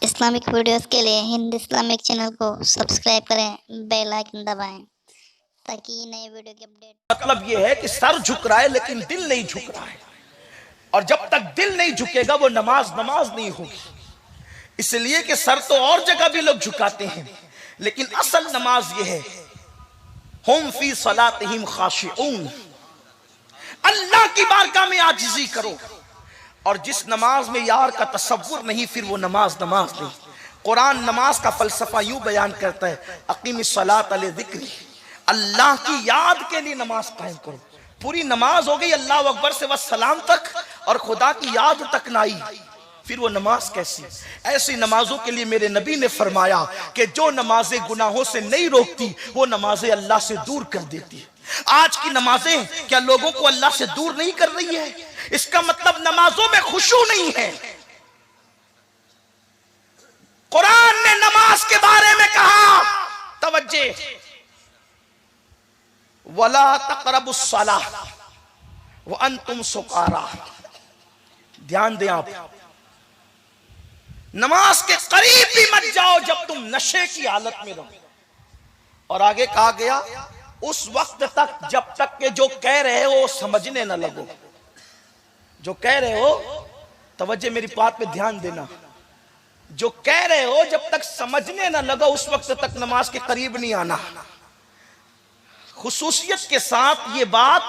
Islamic videos के लिए Hind Islamic channel को सब्सक्राइब करें, बेल आइकन दबाएं ताकि नए वीडियो की अपडेट। मतलब ये है कि सर झुक रहा है लेकिन दिल नहीं झुक रहा है, और जब तक दिल नहीं झुकेगा वो नमाज नहीं होगी। इसलिए कि सर तो और जगह भी लोग झुकाते हैं, लेकिन असल नमाज ये है, हुम फी सलातिहिम खाशिऊन, अल्लाह की बारगाह में आजिज़ी करो। और जिस नमाज में यार का तसव्वुर नहीं, फिर वो नमाज नहीं। कुरान नमाज का फलसफा यूं बयान करता है, अकीमिस सलात अले ज़िक्री, अल्लाह की याद के लिए नमाज कायम करो। पूरी नमाज हो गई अल्लाह अकबर से बस सलाम तक, और खुदा की याद तक ना आई, फिर वो नमाज कैसी? ऐसी नमाजों के लिए मेरे नबी ने फरमाया कि जो नमाजें गुनाहों से नहीं रोकती वो नमाजें अल्लाह से दूर कर देती है। आज की नमाजें क्या लोगों को अल्लाह से दूर नहीं कर रही है? इसका मतलब नमाजों में खुशू नहीं है। कुरान ने नमाज के बारे में कहा, तवज्जे, वला तक़रबुस सलाह व अंतुम सुकारा। ध्यान दें आप, नमाज के करीब भी मत जाओ जब तुम नशे की हालत में रहो। और आगे कहा गया, उस वक्त तक जब तक के जो कह रहे हो समझने न लगो। जो कह रहे हो, तवज्जो मेरी बात पे ध्यान देना, जो कह रहे हो जब तक समझने न लगो उस वक्त तक नमाज के करीब नहीं आना। खुसूसियत के साथ ये बात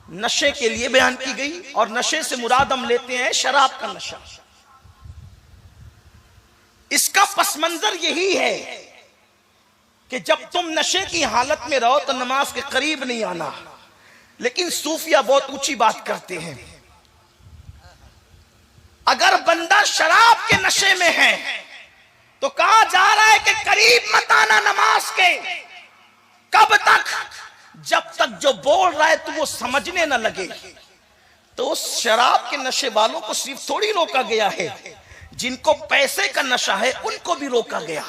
नशे के लिए बयान की गई, और नशे से मुराद हम लेते हैं शराब का नशा। इसका पस मंजर यही है कि जब तुम नशे की हालत में रहो तो नमाज के करीब नहीं आना। लेकिन सूफिया बहुत ऊंची बात करते हैं, अगर बंदा शराब के नशे में है तो कहा जा रहा है कि करीब मत आना नमाज के। कब तक? जब तक जो बोल रहा है तो वो समझने न लगे। तो उस शराब के नशे वालों को सिर्फ थोड़ी रोका गया है, जिनको पैसे का नशा है उनको भी रोका गया,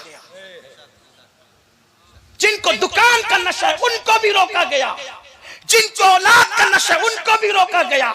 जिनको दुकान का नशा है उनको भी रोका गया, जिनको औलाद का नशा है उनको भी रोका गया,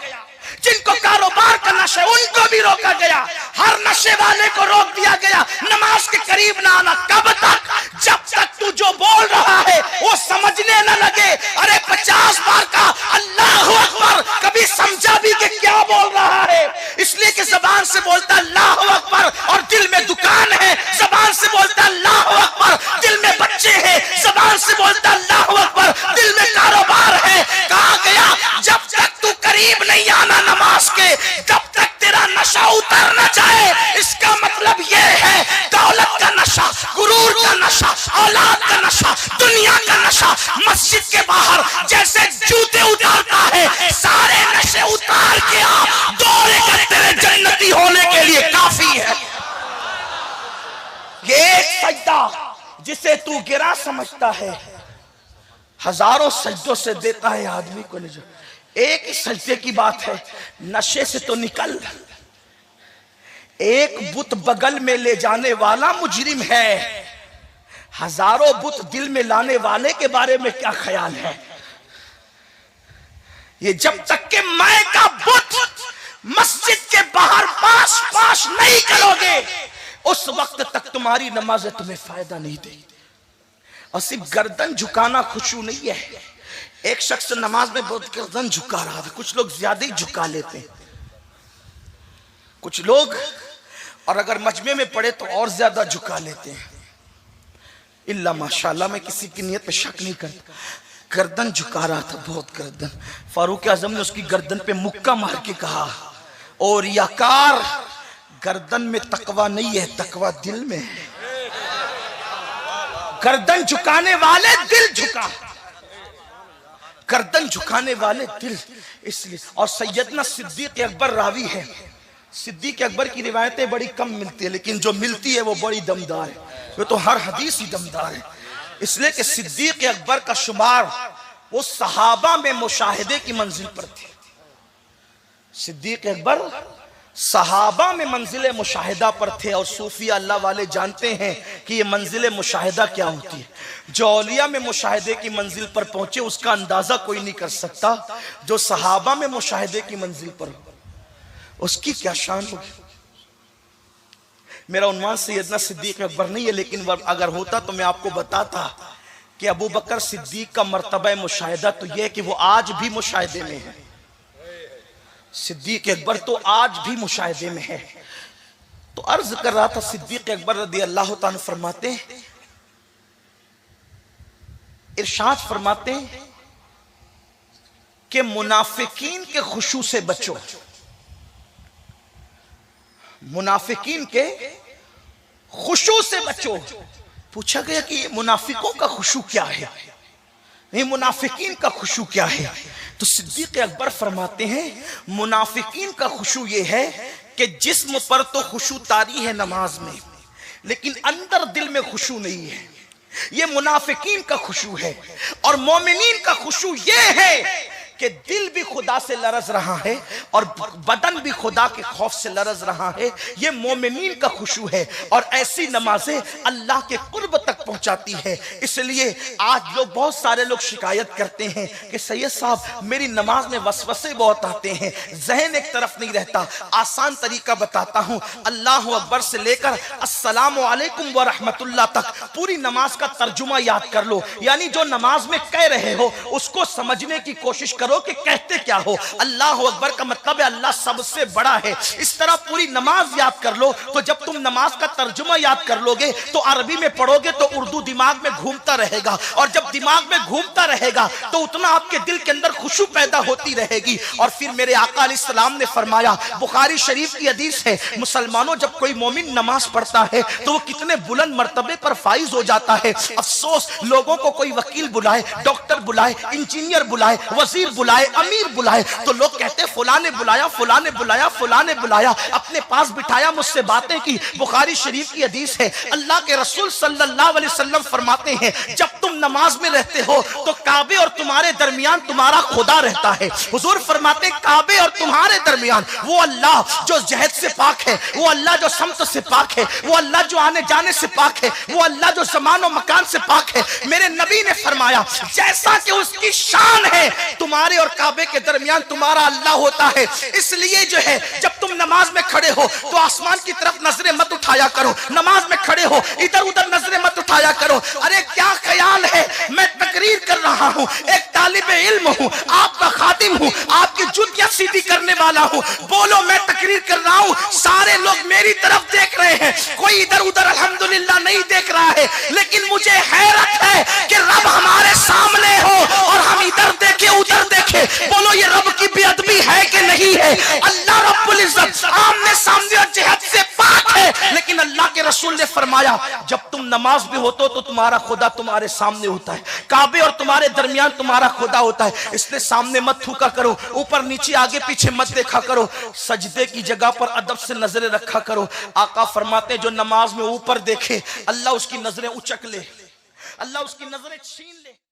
जिनको कारोबार का नशा है उनको भी रोका गया। हर नशे वाले को रोक दिया गया नमाज के करीब ना आना। कब तक? जब तक तू जो बोल रहा है वो समझने न लगे। अरे 50 बार का अल्लाहु अकबर कभी समझा भी कि क्या बोल रहा है? इसलिए कि जबान से बोलता अल्लाहु अकबर और दिल में दुकान है, जबान से बोलता अल्लाहु अकबर दिल में बच्चे हैं, जबान से बोलता अल्लाहु अकबर दिल में कारोबार है। कहा गया जब तक तू करीब नहीं आना नमाज के, तब तक तेरा नशा उतर न जाए। इसका मतलब यह है, दौलत का नशा, गुरूर का नशा, औलाद का नशा, दुनिया का नशा मस्जिद के बाहर जैसे जूते उतारता है, सारे नशे उतार के आप दौड़ेगा, तेरे जन्नती होने के लिए काफी है। ये एक सजदा जिसे तू गिरा समझता है, हजारों सजदों से देता है आदमी को निजात। एक ही सजदे की बात है, नशे से तो निकल। एक बुत बगल में ले जाने वाला मुजरिम है, हजारों बुत दिल में लाने वाले के बारे में क्या ख्याल है? ये जब तक के मैं का बुत मस्जिद के बाहर पास नहीं करोगे उस वक्त तक तुम्हारी नमाज तुम्हें फायदा नहीं देगी। और सिर्फ गर्दन झुकाना खुशू नहीं है। एक शख्स नमाज में बहुत गर्दन झुका रहा था, कुछ लोग ज्यादा ही झुका लेते हैं, कुछ लोग और अगर मजमे में पड़े तो और ज्यादा झुका लेते हैं। इल्ला माशाल्लाह, मैं किसी की नियत पे शक नहीं करता। गर्दन झुका रहा था, बहुत गर्दन। फारूक आजम ने उसकी गर्दन पे मुक्का मार के कहा, और याकार, गर्दन में तकवा नहीं है, तकवा दिल में है। गर्दन झुकाने वाले दिल झुका, गर्दन झुकाने वाले दिल। इसलिए और सैयदना सिद्दीक अकबर रावी है। सिद्दीक अकबर की रिवायतें बड़ी कम मिलती है, लेकिन जो मिलती है वो बड़ी दमदार है, वो तो हर हदीस ही दमदार है। इसलिए कि सिद्दीक अकबर का शुमार वो सहाबा में मुशाहिदे की मंजिल पर थे। सिद्दीक अकबर सहाबा में मंजिल मुशाहिदा पर थे, और सूफिया अल्लाह वाले जानते हैं कि ये मंजिल मुशाहिदा क्या होती है। जो औलिया में मुशाहिदे की मंजिल पर पहुंचे उसका अंदाजा कोई नहीं कर सकता, जो सहाबा में मुशाहिदे की मंजिल पर उसकी क्या शान होगी। मेरा उन्वान सैयदना सिद्दीक अकबर नहीं है, लेकिन अगर होता तो मैं आपको बताता कि अबू बकर सिद्दीक का मर्तबा मुशाहिदा तो यह कि वो आज भी मुशाहिदे में है। सिद्दीक अकबर तो आज भी मुशाहिदे में है। तो अर्ज कर रहा था, सिद्दीक अकबर रदी अल्लाह ताला फरमाते, इरशाद फरमाते कि मुनाफिकीन के खुशू से बचो, मुनाफिकीन के खुशू से बचो। पूछा गया कि ये मुनाफिकों का खुशू क्या है, ये मुनाफिकीन का खुशू क्या है? तो सिद्दीक अकबर फरमाते हैं मुनाफिकीन का खुशू ये है कि जिस्म पर तो खुशू तारी है नमाज में, लेकिन अंदर दिल में खुशू नहीं है। ये मुनाफिकीन का खुशू है। और मोमिनीन का खुशू ये है कि दिल भी खुदा से लरज रहा है और बदन भी खुदा के खौफ से लरज रहा है। ये मोमिनीन का खुशू है। और ऐसी नमाजें अल्लाह के कुर्ब तक पहुंचाती है। इसलिए आज लोग, बहुत सारे लोग शिकायत करते हैं कि सैयद साहब मेरी नमाज में वसवसे बहुत आते हैं, जहन एक तरफ नहीं रहता। आसान तरीका बताता हूं, अल्लाह अकबर से लेकर अस्सलामु अलैकुम व रहमतुल्लाह तक पूरी नमाज का तर्जुमा याद कर लो। यानी जो नमाज में कह रहे हो उसको समझने की कोशिश करो कि कहते क्या हो। अल्लाह अकबर का मतलब है अल्लाह सबसे बड़ा है। इस तरह पूरी नमाज याद कर लो। तो जब तुम नमाज का तर्जुमा याद कर लोगे तो अरबी में पढ़ोगे तो उर्दू दिमाग में घूमता रहेगा, और जब दिमाग में घूमता रहेगा तो उतना आपके दिल के अंदर खुशू पैदा होती रहेगी। और फिर मेरे आका अलैहिस्सलाम ने फरमाया, बुखारी शरीफ की हदीस है, मुसलमानों जब कोई मोमिन नमाज पढ़ता है तो वो कितने बुलंद मर्तबे पर फाइज हो जाता है। अफसोस लोगों को कोई वकील बुलाए, डॉक्टर बुलाए, इंजीनियर बुलाए, वजीर बुलाए, अमीर बुलाए तो लोग कहते फुला ने बुलाया, फुला ने बुलाया, फुला ने बुलाया, अपने पास बिठाया, मुझसे बातें की। बुखारी शरीफ की हदीस है, अल्लाह के रसूल सल्लल्लाहु अलैहि वसल्लम फरमाते हैं जब तुम नमाज में रहते हो तो काबे और तुम्हारे दरमियान तुम्हारा खुदा रहता है। हुजूर फरमाते काबे और तुम्हारे दरमियान वो अल्लाह जो जहद से पाक है, वो अल्लाह जो समत से पाक है, वो अल्लाह जो आने जाने से पाक है, वो अल्लाह जो ज़मान और मकान से पाक है। मेरे नबी ने फरमाया जैसा कि उसकी शान है तुम्हारे और काबे के दरमियान तुम्हारा अल्लाह होता है। इसलिए जो है जब तुम नमाज में खड़े हो तो आसमान की तरफ नजरें मत उठाया करो, नमाज में खड़े हो इधर उधर नजरें मत उठाया करो। अरे क्या ख्याल है, मैं तकरीर कर रहा हूँ, एक तालिबे इल्म हूँ, आपका खातिम हूँ, आपकी जुतियां सीधी करने वाला हूँ। बोलो मैं तकरीर कर रहा हूँ, सारे लोग मेरी तरफ देख रहे हैं, कोई इधर उधर अल्हम्दुलिल्लाह नहीं देख रहा है। लेकिन मुझे हैरत है कि रब हमारे सामने हो और हम इधर देखे उधर देखे। बोलो ये रब की बेअदबी है कि नहीं है? अल्लाह रब्बुल इज्जत आमने सामने और जिहद से पाक है। लेकिन अल्लाह के रसूल ने फरमाया जब तुम नमाज में होते हो तो तुम्हारा खुदा तुम्हारे सामने होता है, काबे और तुम्हारे दरमियान तुम्हारा खुदा होता है। इसलिए सामने मत थूका करो, ऊपर नीचे आगे पीछे मत देखा करो, सजदे की जगह पर अदब से नजरें रखा करो। आका फरमाते जो नमाज में ऊपर देखे अल्लाह उसकी नजरें उचक ले, अल्लाह उसकी नजरें छीन ले।